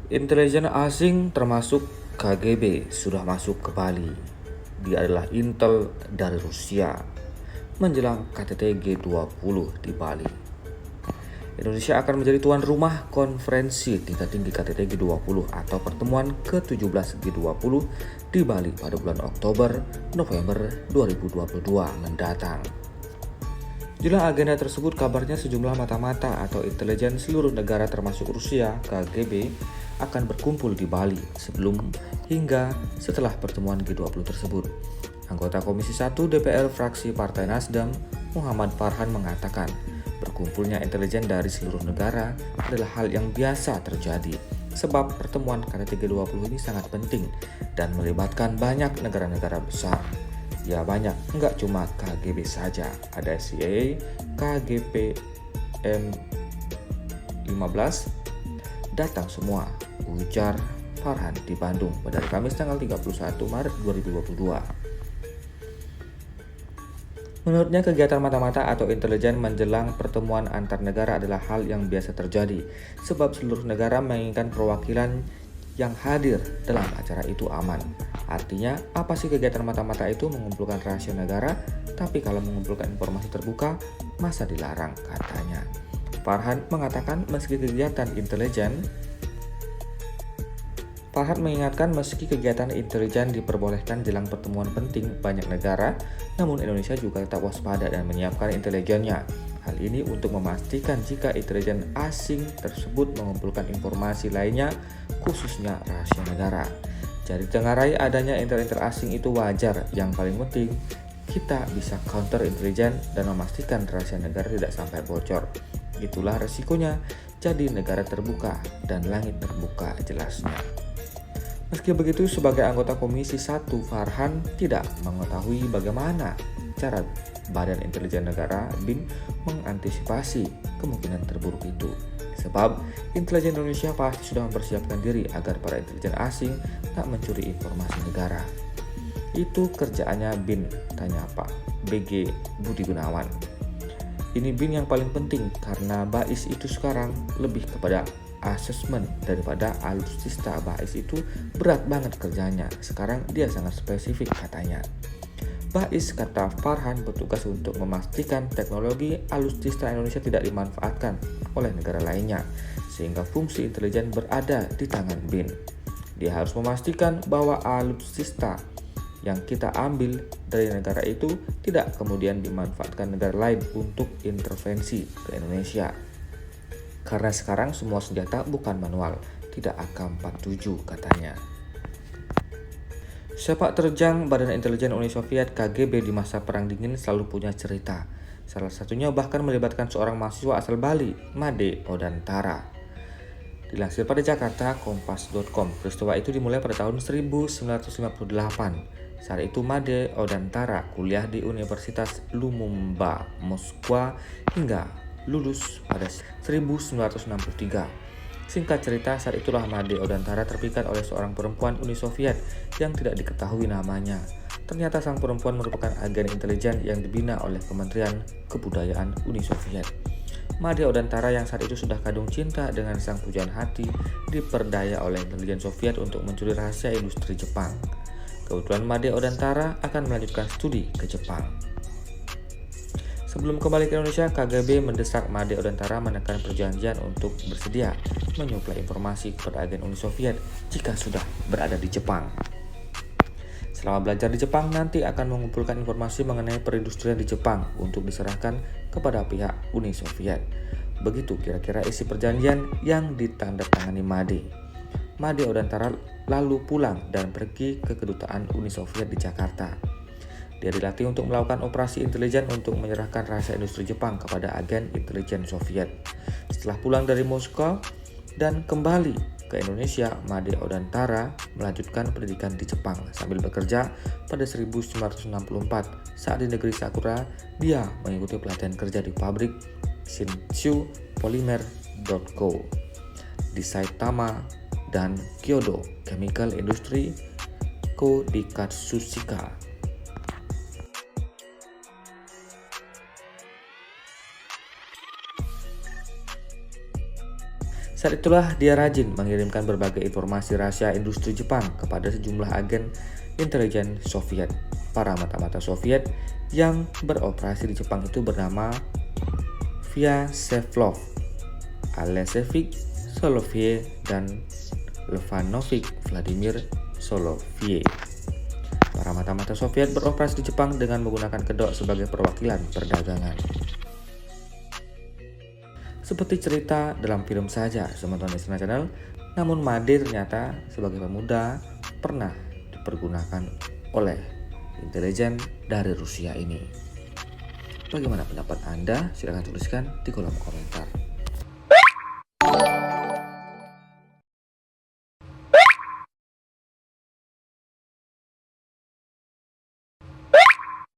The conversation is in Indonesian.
Intelijen asing termasuk KGB sudah masuk ke Bali. Dia adalah intel dari Rusia menjelang KTT G20 di Bali. Indonesia akan menjadi tuan rumah konferensi tingkat tinggi KTT G20 atau pertemuan ke-17 G20 di Bali pada bulan Oktober-November 2022 mendatang. Jelang agenda tersebut, kabarnya sejumlah mata-mata atau intelijen seluruh negara termasuk Rusia, KGB, akan berkumpul di Bali sebelum hingga setelah pertemuan G20 tersebut. Anggota Komisi 1 DPR fraksi Partai Nasdem, Muhammad Farhan mengatakan, berkumpulnya intelijen dari seluruh negara adalah hal yang biasa terjadi, sebab pertemuan KTT G20 ini sangat penting dan melibatkan banyak negara-negara besar. Ya banyak, enggak cuma KGB saja, ada CIA, KGP, M15, datang semua, ujar Farhan di Bandung pada Kamis tanggal 31 Maret 2022. Menurutnya, kegiatan mata-mata atau intelijen menjelang pertemuan antar negara adalah hal yang biasa terjadi, sebab seluruh negara menginginkan perwakilan yang hadir dalam acara itu aman. Artinya, apa sih kegiatan mata-mata itu? Mengumpulkan rahasia negara, tapi kalau mengumpulkan informasi terbuka, masa dilarang, katanya. Farhan mengatakan Farhan mengingatkan meski kegiatan intelijen diperbolehkan jelang pertemuan penting banyak negara, namun Indonesia juga tetap waspada dan menyiapkan intelijennya. Hal ini untuk memastikan jika intelijen asing tersebut mengumpulkan informasi lainnya, khususnya rahasia negara. Jadi tengarai adanya intel-intel asing itu wajar, yang paling penting kita bisa counter intelijen dan memastikan rahasia negara tidak sampai bocor. Itulah resikonya jadi negara terbuka dan langit terbuka, jelasnya. Meski begitu, sebagai anggota Komisi 1, Farhan tidak mengetahui bagaimana cara Badan Intelijen Negara (BIN) mengantisipasi kemungkinan terburuk itu. Sebab intelijen Indonesia pasti sudah mempersiapkan diri agar para intelijen asing tak mencuri informasi negara. Itu kerjaannya BIN, tanya Pak BG Budi Gunawan. Ini BIN yang paling penting karena BAIS itu sekarang lebih kepada asesmen daripada alutsista. BAIS itu berat banget kerjanya, sekarang dia sangat spesifik, katanya. BAIS, kata Farhan, bertugas untuk memastikan teknologi alutsista Indonesia tidak dimanfaatkan oleh negara lainnya, sehingga fungsi intelijen berada di tangan BIN. Dia harus memastikan bahwa alutsista yang kita ambil dari negara itu tidak kemudian dimanfaatkan negara lain untuk intervensi ke Indonesia. Karena sekarang semua senjata bukan manual, tidak AK-47, katanya. Sepak terjang Badan Intelijen Uni Soviet KGB di masa Perang Dingin selalu punya cerita. Salah satunya bahkan melibatkan seorang mahasiswa asal Bali, Made Odantara. Dilansir pada Jakarta, Kompas.com, peristiwa itu dimulai pada tahun 1958. Saat itu Made Odantara kuliah di Universitas Lumumba, Moskwa hingga lulus pada 1963. Singkat cerita, saat itulah Made Odantara terpikat oleh seorang perempuan Uni Soviet yang tidak diketahui namanya. Ternyata sang perempuan merupakan agen intelijen yang dibina oleh Kementerian Kebudayaan Uni Soviet. Made Odantara yang saat itu sudah kadung cinta dengan sang pujaan hati diperdaya oleh intelijen Soviet untuk mencuri rahasia industri Jepang. Kebetulan Made Odantara akan melanjutkan studi ke Jepang. Sebelum kembali ke Indonesia, KGB mendesak Made Odantara menekan perjanjian untuk bersedia menyuplai informasi kepada agen Uni Soviet jika sudah berada di Jepang. Selama belajar di Jepang, nanti akan mengumpulkan informasi mengenai perindustrian di Jepang untuk diserahkan kepada pihak Uni Soviet. Begitu kira-kira isi perjanjian yang ditandatangani Made. Made Odantara lalu pulang dan pergi ke kedutaan Uni Soviet di Jakarta. Dia dilatih untuk melakukan operasi intelijen untuk menyerahkan rahasia industri Jepang kepada agen intelijen Soviet. Setelah pulang dari Moskow dan kembali ke Indonesia, Made Odantara melanjutkan pendidikan di Jepang sambil bekerja pada 1964. Saat di negeri Sakura, dia mengikuti pelatihan kerja di pabrik Shinshu Polymer Co. di Saitama dan Kyoto Chemical Industry Co. di Katsushika. Saat itulah dia rajin mengirimkan berbagai informasi rahasia industri Jepang kepada sejumlah agen intelijen Soviet. Para mata-mata Soviet yang beroperasi di Jepang itu bernama Vyacheslav, Alexeyevich Soloviev, dan Levanovich Vladimir Soloviev. Para mata-mata Soviet beroperasi di Jepang dengan menggunakan kedok sebagai perwakilan perdagangan. Seperti cerita dalam film saja menonton Disney Channel, namun Made ternyata sebagai pemuda pernah dipergunakan oleh intelijen dari Rusia ini. Bagaimana pendapat Anda? Silahkan tuliskan di kolom komentar.